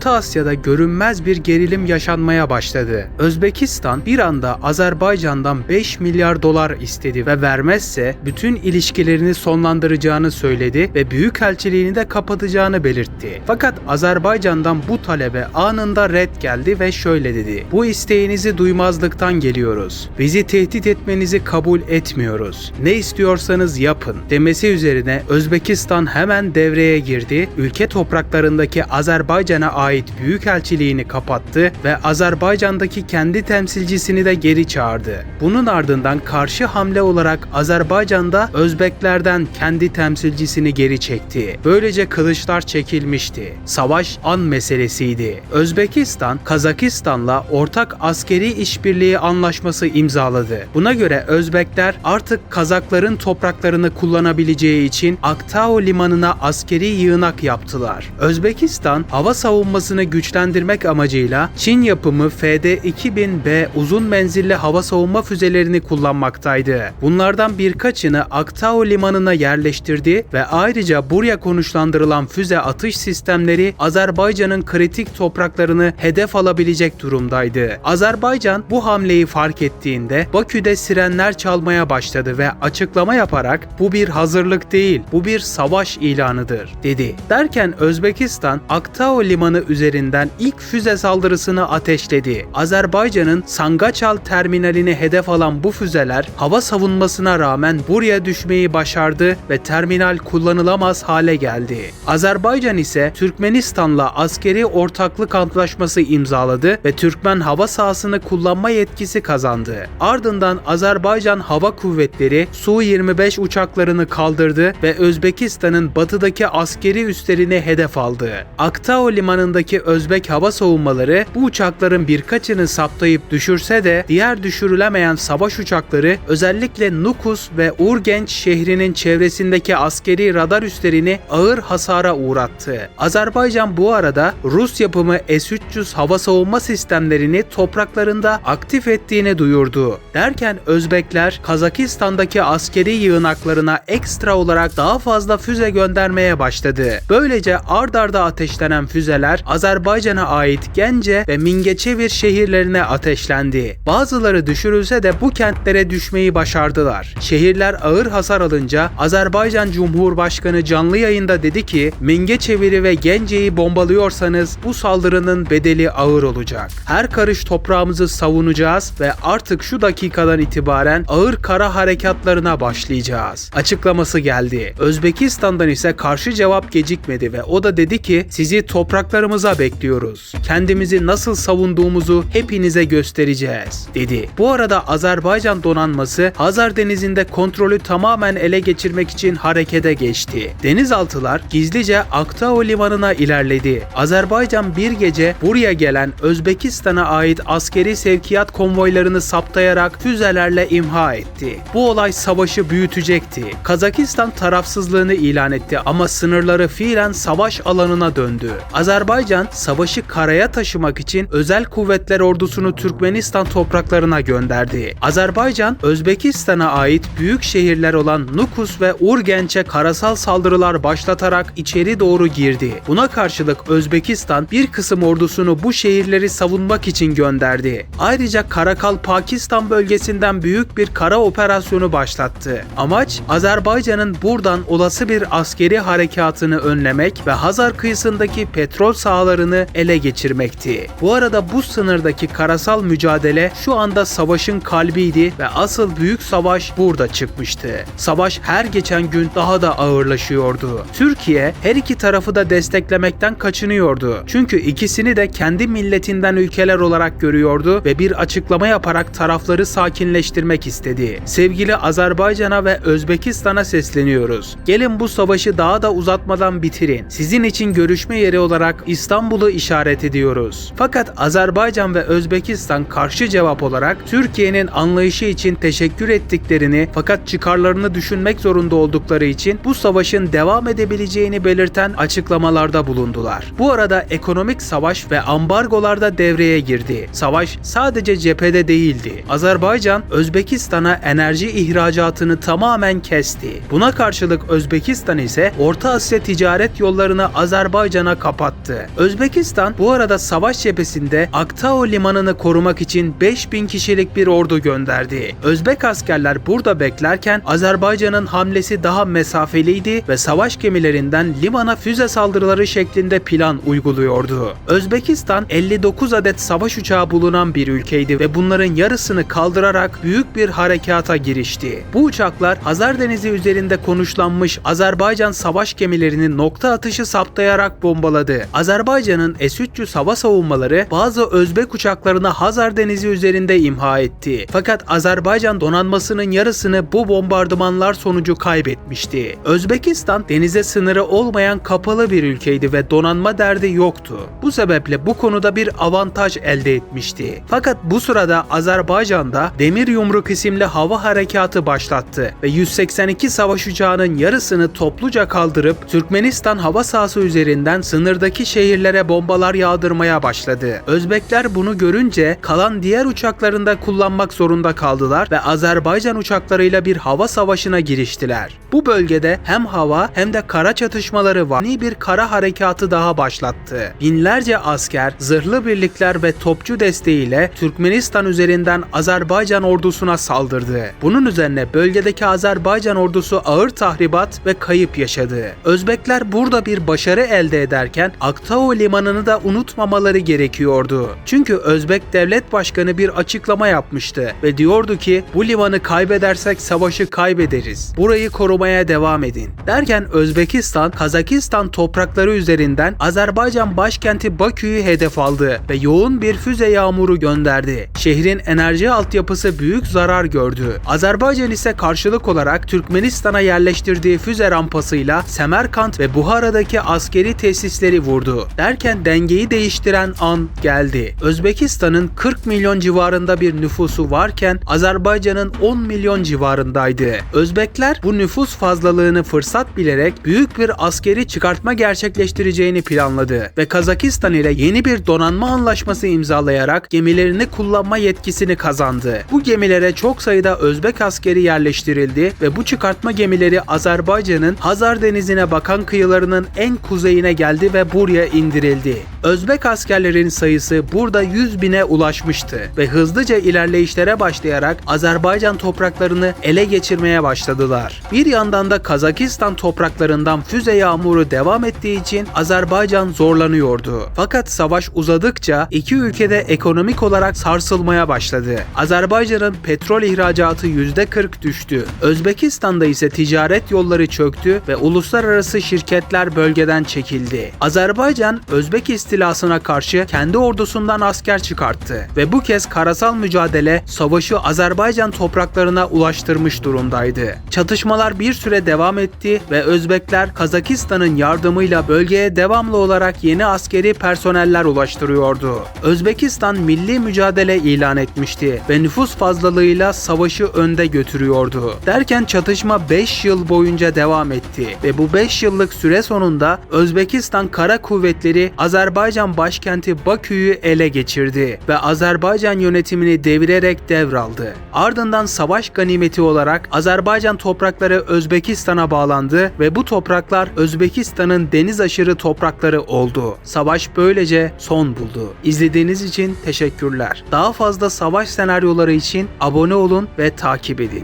Orta Asya'da görünmez bir gerilim yaşanmaya başladı. Özbekistan bir anda Azerbaycan'dan 5 milyar dolar istedi ve vermezse bütün ilişkilerini sonlandıracağını söyledi ve büyükelçiliğini de kapatacağını belirtti. Fakat Azerbaycan'dan bu talebe anında red geldi ve şöyle dedi: "Bu isteğinizi duymazlıktan geliyoruz. Bizi tehdit etmenizi kabul etmiyoruz. Ne istiyorsanız yapın" demesi üzerine Özbekistan hemen devreye girdi, ülke topraklarındaki Azerbaycan'a ait büyükelçiliğini kapattı ve Azerbaycan'daki kendi temsilcisini de geri çağırdı. Bunun ardından karşı hamle olarak Azerbaycan'da Özbeklerden kendi temsilcisini geri çekti. Böylece kılıçlar çekilmişti. Savaş an meselesiydi. Özbekistan, Kazakistan'la ortak askeri işbirliği anlaşması imzaladı. Buna göre Özbekler artık Kazakların topraklarını kullanabileceği için Aktau limanına askeri yığınak yaptılar. Özbekistan, hava savunmasını güçlendirmek amacıyla Çin yapımı FD-2000B uzun menzilli hava savunma füzelerini kullanmaktaydı. Bunlardan birkaçını Aktau limanına yerleştirdi ve ayrıca buraya konuşlandırılan füze atış sistemleri Azerbaycan'ın kritik topraklarını hedef alabilecek durumdaydı. Azerbaycan bu hamleyi fark ettiğinde Bakü'de sirenler çalmaya başladı ve açıklama yaparak "Bu bir hazırlık değil, bu bir savaş ilanıdır" dedi. Derken Özbekistan Aktau limanı üzerinden ilk füze saldırısını ateşledi. Azerbaycan'ın Sangaçal terminalini hedef alan bu füzeler hava savunmasına rağmen buraya düşmeyi başardı ve terminal kullanılamaz hale geldi. Azerbaycan ise Türkmenistan'la askeri ortaklık antlaşması imzaladı ve Türkmen hava sahasını kullanma yetkisi kazandı. Ardından Azerbaycan Hava Kuvvetleri Su-25 uçaklarını kaldırdı ve Özbekistan'ın batıdaki askeri üslerini hedef aldı. Aktau limanındaki Özbek hava savunmaları bu uçakların birkaçını saptayıp düşürse de diğer düşürülemeyen savaş uçakları özellikle Nukus ve Urgenç şehrinin çevresindeki askeri radar üslerini ağır hasara uğrattı. Azerbaycan bu arada Rus yapımı S-300 hava savunma sistemlerini topraklarında aktif ettiğini duyurdu. Derken Özbekler Kazakistan'daki askeri yığınaklarına ekstra olarak daha fazla füze göndermeye başladı. Böylece ard arda ateşlenen füzeler Azerbaycan'a ait Gence ve Mingeçevir şehirlerine ateşlendi. Bazıları düşürülse de bu kentlere düşmeyi başardılar. Şehirler ağır hasar alınca Azerbaycan Cumhurbaşkanı canlı yayında dedi ki, "Mingeçevir'i ve Gence'yi bombalıyorsanız bu saldırının bedeli ağır olacak. Her karış toprağımızı savunacağız ve artık şu dakikadan itibaren ağır kara harekatlarına başlayacağız" açıklaması geldi. Özbekistan'dan ise karşı cevap gecikmedi ve o da dedi ki, "Sizi topraklarımıza bekliyoruz. Kendimizi nasıl savunduğumuzu hepinize göstereceğiz" dedi. Bu arada Azerbaycan donanması Hazar Denizi'nde kontrolü tamamen ele geçirmek için harekete geçti. Denizaltılar gizlice Aktau limanına ilerledi. Azerbaycan bir gece buraya gelen Özbekistan'a ait askeri sevkiyat konvoylarını saptayarak füzelerle imha etti. Bu olay savaşı büyütecekti. Kazakistan tarafsızlığını ilan etti ama sınırları fiilen savaş alanına döndü. Azerbaycan savaşı karaya taşımak için özel kuvvetler ordusunu Türkmenistan topraklarına gönderdi. Azerbaycan, Özbekistan'a ait büyük şehirler olan Nukus ve Urgenç'e karasal saldırılar başlatarak içeri doğru girdi. Buna karşılık Özbekistan bir kısım ordusunu bu şehirleri savunmak için gönderdi. Ayrıca Karakal Pakistan bölgesinden büyük bir kara operasyonu başlattı. Amaç Azerbaycan'ın buradan olası bir askeri harekatını önlemek ve Hazar kıyısındaki petrol sahalarını ele geçirmekti. Bu arada bu sınırdaki karasal mücadele şu anda savaşın kalbiydi ve asıl büyük savaş burada çıkmıştı. Savaş her geçen gün daha da ağırlaşıyordu. Türkiye her iki tarafı da desteklemekten kaçınıyordu. Çünkü ikisini de kendi milletinden ülkeler olarak görüyordu ve bir açıklama yaparak tarafları sakinleştirmek istedi. Sevgili Azerbaycan'a ve Özbekistan'a sesleniyoruz. Gelin bu savaşı daha da uzatmadan bitirin. Sizin için görüşme yeri olarak İstanbul'u işaret ediyoruz. Fakat Azerbaycan ve Özbekistan karşı cevap olarak Türkiye'nin anlayışı için teşekkür ettiklerini fakat çıkarlarını düşünmek zorunda oldukları için bu savaşın devam edebileceğini belirten açıklamalarda bulundular. Bu arada ekonomik savaş ve ambargolar da devreye girdi. Savaş sadece cephede değildi. Azerbaycan, Özbekistan'a enerji ihracatını tamamen kesti. Buna karşılık Özbekistan ise Orta Asya ticaret yollarını Azerbaycan'a kapattı. Özbekistan bu arada savaş cephesinde Aktau limanını korumak için 5000 kişilik bir ordu gönderdi. Özbek askerler burada beklerken Azerbaycan'ın hamlesi daha mesafeliydi ve savaş gemilerinden limana füze saldırıları şeklinde plan uyguluyordu. Özbekistan 59 adet savaş uçağı bulunan bir ülkeydi ve bunların yarısını kaldırarak büyük bir harekata girişti. Bu uçaklar Hazar Denizi üzerinde konuşlanmış Azerbaycan savaş gemilerini nokta atışı saptayarak bombaladı. Azerbaycan'ın S-300 hava savunmaları bazı Özbek uçaklarını Hazar Denizi üzerinde imha etti. Fakat Azerbaycan donanmasının yarısını bu bombardımanlar sonucu kaybetmişti. Özbekistan denize sınırı olmayan kapalı bir ülkeydi ve donanma derdi yoktu. Bu sebeple bu konuda bir avantaj elde etmişti. Fakat bu sırada Azerbaycan'da Demir Yumruk isimli hava harekatı başlattı ve 182 savaş uçağının yarısını topluca kaldırıp Türkmenistan hava sahası üzerinden sınırdaki şehirlere bombalar yağdırmaya başladı. Özbekler bunu görünce kalan diğer uçaklarında kullanmak zorunda kaldılar ve Azerbaycan uçaklarıyla bir hava savaşına giriştiler. Bu bölgede hem hava hem de kara çatışmaları var. Bir kara harekatı daha başlattı. Binlerce asker, zırhlı birlikler ve topçu desteğiyle Türkmenistan üzerinden Azerbaycan ordusuna saldırdı. Bunun üzerine bölgedeki Azerbaycan ordusu ağır tahribat ve kayıp yaşadı. Özbekler burada bir başarı elde ederken Aktau limanını da unutmamaları gerekiyordu. Çünkü Özbek Devlet Başkanı bir açıklama yapmıştı ve diyordu ki bu limanı kaybedersek savaşı kaybederiz. Burayı korumaya devam edin. Derken Özbekistan, Kazakistan toprakları üzerinden Azerbaycan başkenti Bakü'yü hedef aldı ve yoğun bir füze yağmuru gönderdi. Şehrin enerji altyapısı büyük zarar gördü. Azerbaycan ise karşılık olarak Türkmenistan'a yerleştirdiği füze rampasıyla Semerkant ve Buhara'daki askeri tesisleri vurdu. Derken dengeyi değiştiren an geldi. Özbekistan'ın 40 milyon civarında bir nüfusu varken Azerbaycan'ın 10 milyon civarındaydı. Özbekler bu nüfus fazlalığını fırsat bilerek büyük bir askeri çıkartma gerçekleştireceğini planladı ve Kazakistan ile yeni bir donanma anlaşması imzalayarak gemilerini kullanma yetkisini kazandı. Bu gemilere çok sayıda Özbek askeri yerleştirildi ve bu çıkartma gemileri Azerbaycan'ın Hazar Denizi'ne bakan kıyılarının en kuzeyine geldi ve buraya indirildi. Özbek askerlerin sayısı burada 100 bine ulaşmıştı ve hızlıca ilerleyişlere başlayarak Azerbaycan topraklarını ele geçirmeye başladılar. Bir yandan da Kazakistan topraklarından füze yağmuru devam ettiği için Azerbaycan zorlanıyordu. Fakat savaş uzadıkça iki ülkede ekonomik olarak sarsılmaya başladı. Azerbaycan'ın petrol ihracatı %40 düştü. Özbekistan'da ise ticaret yolları çöktü ve uluslararası şirketler bölgeden çekildi. Azerbaycan, Özbek istilasına karşı kendi ordusundan asker çıkarttı ve bu kez karasal mücadele savaşı Azerbaycan topraklarına ulaştırmış durumdaydı. Çatışmalar bir süre devam etti ve Özbekler Kazakistan'ın yardımıyla bölgeye devamlı olarak yeni askeri personeller ulaştırıyordu. Özbekistan milli mücadele ilan etmişti ve nüfus fazlalığıyla savaşı önde götürüyordu. Derken çatışma 5 yıl boyunca devam etti ve bu 5 yıllık süre sonunda Özbekistan Kara Kuvvetleri Azerbaycan başkenti Bakü'yü ele geçirdi ve Azerbaycan yönetimini devirerek devraldı. Ardından savaş ganimeti olarak Azerbaycan toprakları Özbekistan'a bağlandı ve bu topraklar Özbekistan'ın deniz aşırı toprakları oldu. Savaş böylece son buldu. İzlediğiniz için teşekkürler. Daha fazla savaş senaryoları için abone olun ve takip edin.